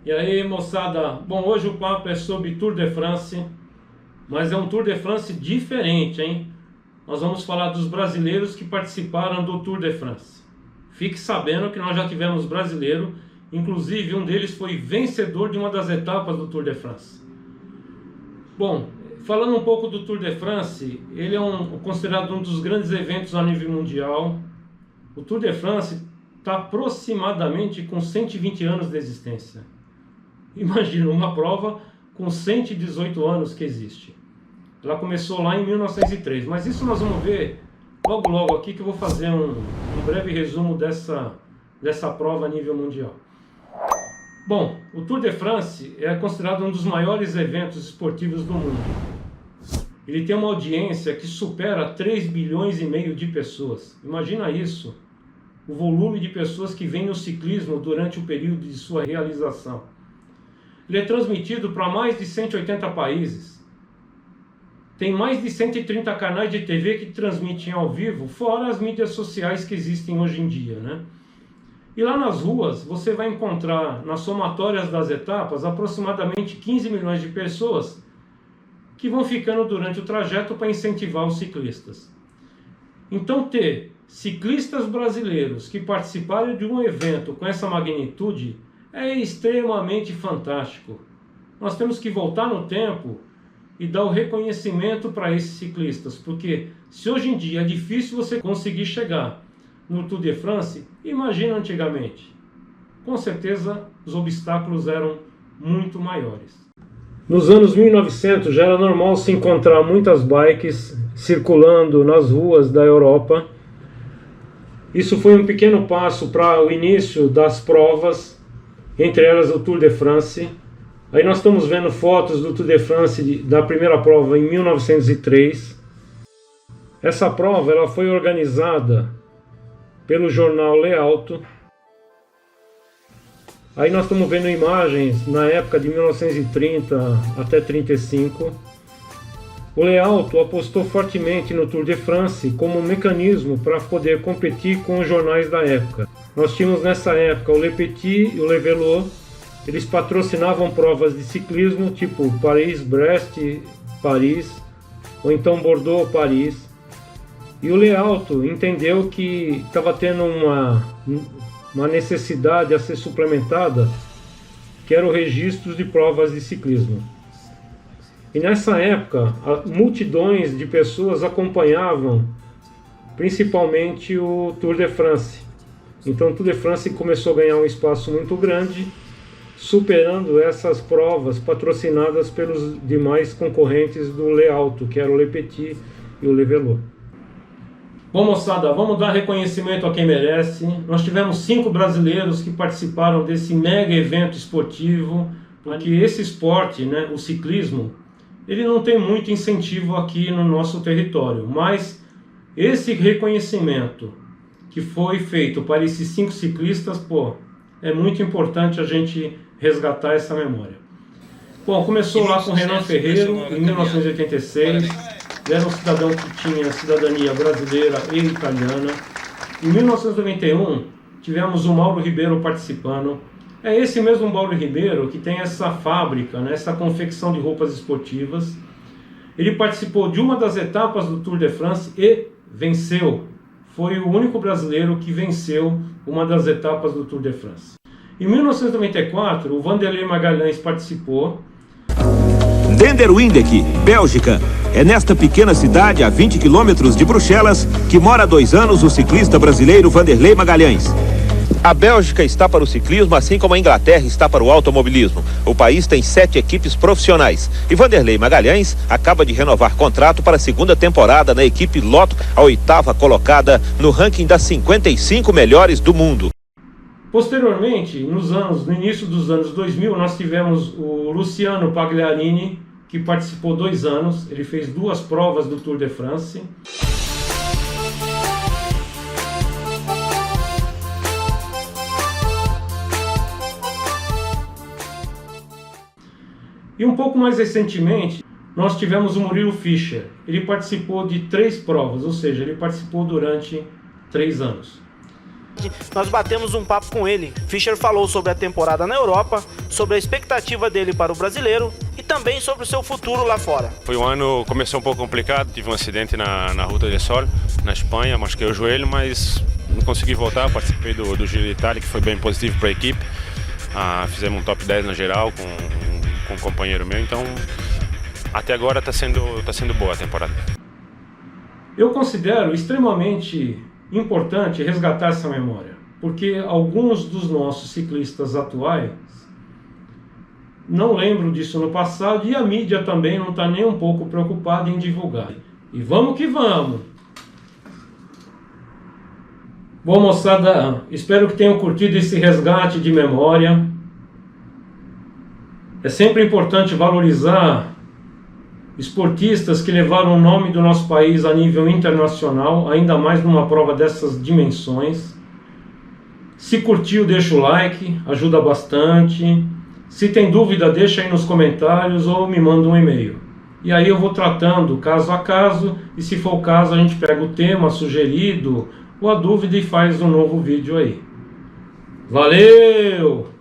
E aí, moçada, bom, hoje o papo é sobre Tour de France, mas é um Tour de France diferente, hein? Nós vamos falar dos brasileiros que participaram do Tour de France. Fique sabendo que nós já tivemos brasileiro, inclusive um deles foi vencedor de uma das etapas do Tour de France. Bom, falando um pouco do Tour de France, ele é considerado um dos grandes eventos a nível mundial. O Tour de France está aproximadamente com 120 anos de existência. Imagina, uma prova com 118 anos que existe. Ela começou lá em 1903, mas isso nós vamos ver logo aqui, que eu vou fazer um breve resumo dessa prova a nível mundial. Bom, o Tour de France é considerado um dos maiores eventos esportivos do mundo. Ele tem uma audiência que supera 3,5 bilhões de pessoas. Imagina isso, o volume de pessoas que vêm no ciclismo durante o período de sua realização. Ele é transmitido para mais de 180 países. Tem mais de 130 canais de TV que transmitem ao vivo, fora as mídias sociais que existem hoje em dia, né? E lá nas ruas, você vai encontrar, nas somatórias das etapas, aproximadamente 15 milhões de pessoas que vão ficando durante o trajeto para incentivar os ciclistas. Então, ter ciclistas brasileiros que participaram de um evento com essa magnitude é extremamente fantástico. Nós temos que voltar no tempo e dar o reconhecimento para esses ciclistas, porque se hoje em dia é difícil você conseguir chegar no Tour de France, imagina antigamente. Com certeza os obstáculos eram muito maiores. Nos anos 1900 já era normal se encontrar muitas bikes circulando nas ruas da Europa. Isso foi um pequeno passo para o início das provas, entre elas o Tour de France. Aí nós estamos vendo fotos do Tour de France da primeira prova em 1903. Essa prova ela foi organizada pelo jornal Le Auto. Aí nós estamos vendo imagens na época de 1930 até 35. O Le Auto apostou fortemente no Tour de France como um mecanismo para poder competir com os jornais da época. Nós tínhamos nessa época o Le Petit e o Le Vélo. Eles patrocinavam provas de ciclismo tipo Paris-Brest, Paris, ou então Bordeaux-Paris. E o Le Auto entendeu que estava tendo uma necessidade a ser suplementada, que era o registro de provas de ciclismo. E nessa época, multidões de pessoas acompanhavam principalmente o Tour de France. Então o Tour de France começou a ganhar um espaço muito grande, superando essas provas patrocinadas pelos demais concorrentes do Le Auto, que era o Le Petit e o Le Vélo. Bom, moçada, vamos dar reconhecimento a quem merece. Nós tivemos 5 brasileiros que participaram desse mega evento esportivo, porque esse esporte, né, o ciclismo, ele não tem muito incentivo aqui no nosso território, mas esse reconhecimento que foi feito para esses 5 ciclistas, é muito importante a gente resgatar essa memória. Bom, começou lá com Renan Ferreiro, em 1986. Ele era um cidadão que tinha cidadania brasileira e italiana. Em 1991, tivemos o Mauro Ribeiro participando. É esse mesmo Mauro Ribeiro que tem essa fábrica, né, essa confecção de roupas esportivas. Ele participou de uma das etapas do Tour de France e venceu. Foi o único brasileiro que venceu uma das etapas do Tour de France. Em 1994, o Vanderlei Magalhães participou. Denderwindeck, Bélgica. É nesta pequena cidade, a 20 quilômetros de Bruxelas, que mora há 2 anos o ciclista brasileiro Vanderlei Magalhães. A Bélgica está para o ciclismo, assim como a Inglaterra está para o automobilismo. O país tem 7 equipes profissionais. E Vanderlei Magalhães acaba de renovar contrato para a 2ª temporada na equipe Lotto, a 8ª colocada no ranking das 55 melhores do mundo. Posteriormente, no início dos anos 2000, nós tivemos o Luciano Pagliarini, que participou 2 anos. Ele fez 2 provas do Tour de France. E um pouco mais recentemente, nós tivemos o Murilo Fischer. Ele participou de 3 provas, ou seja, ele participou durante 3 anos. Nós batemos um papo com ele. Fischer falou sobre a temporada na Europa, sobre a expectativa dele para o brasileiro e também sobre o seu futuro lá fora. Foi um ano, começou um pouco complicado, tive um acidente na Ruta del Sol, na Espanha, machuquei o joelho, mas não consegui voltar, participei do Giro de Itália, que foi bem positivo para a equipe. Fizemos um top 10 na geral com um companheiro meu, então até agora está sendo boa a temporada. Eu considero extremamente importante resgatar essa memória, porque alguns dos nossos ciclistas atuais não lembram disso no passado e a mídia também não está nem um pouco preocupada em divulgar. E vamos que vamos! Bom, moçada, espero que tenham curtido esse resgate de memória. É sempre importante valorizar esportistas que levaram o nome do nosso país a nível internacional, ainda mais numa prova dessas dimensões. Se curtiu, deixa o like, ajuda bastante. Se tem dúvida, deixa aí nos comentários ou me manda um e-mail. E aí eu vou tratando caso a caso, e se for o caso a gente pega o tema sugerido ou a dúvida e faz um novo vídeo aí. Valeu!